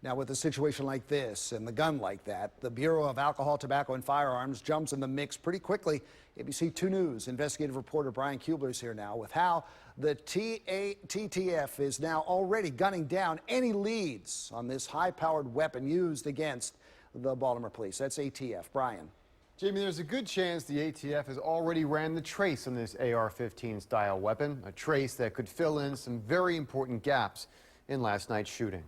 Now, with a situation like this and the gun like that, the Bureau of Alcohol, Tobacco, and Firearms jumps in the mix pretty quickly. ABC 2 News investigative reporter Brian Kubler is here now with how the TTF is now already gunning down any leads on this high-powered weapon used against the Baltimore police. That's ATF. Brian. Jamie, there's a good chance the ATF has already ran the trace on this AR-15 style weapon, a trace that could fill in some very important gaps in last night's shooting.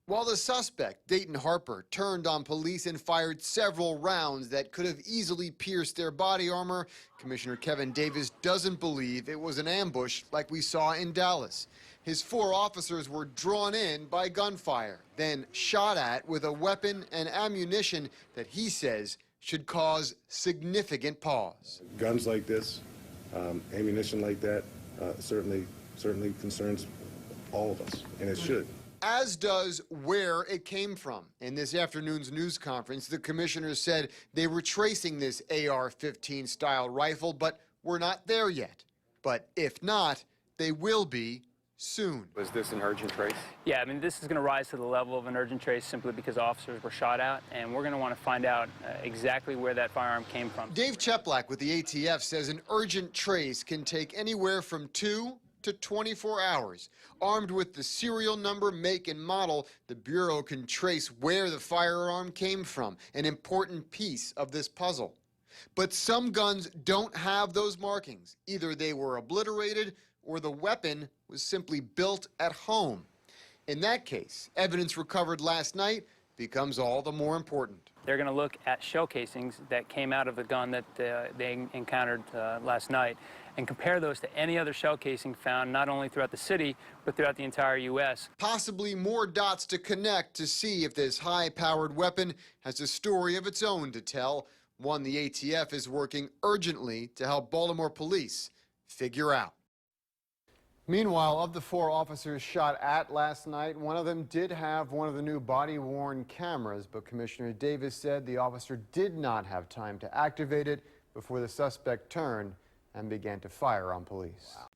While the suspect, Dayton Harper, turned on police and fired several rounds that could have easily pierced their body armor, Commissioner Kevin Davis doesn't believe it was an ambush like we saw in Dallas. His 4 officers were drawn in by gunfire, then shot at with a weapon and ammunition that he says should cause significant pause. Guns like this, ammunition like that, certainly concerns all of us, and it should. As does where it came from. In this afternoon's news conference, the commissioner said they were tracing this AR-15 style rifle, but we're not there yet. But if not, they will be soon. Was this an urgent trace? Yeah, I mean, this is going to rise to the level of an urgent trace simply because officers were shot at, and we're going to want to find out exactly where that firearm came from. Dave Cheplak with the ATF says an urgent trace can take anywhere from 2 to 24 hours. Armed with the serial number, make, and model, the Bureau can trace where the firearm came from, an important piece of this puzzle. But some guns don't have those markings. Either they were obliterated or the weapon was simply built at home. In that case, evidence recovered last night becomes all the more important. They're going to look at shell casings that came out of the gun that they encountered last night and compare those to any other shell casing found not only throughout the city, but throughout the entire U.S. Possibly more dots to connect to see if this high-powered weapon has a story of its own to tell, one the ATF is working urgently to help Baltimore police figure out. Meanwhile, of the 4 officers shot at last night, one of them did have one of the new body-worn cameras, but Commissioner Davis said the officer did not have time to activate it before the suspect turned and began to fire on police. Wow.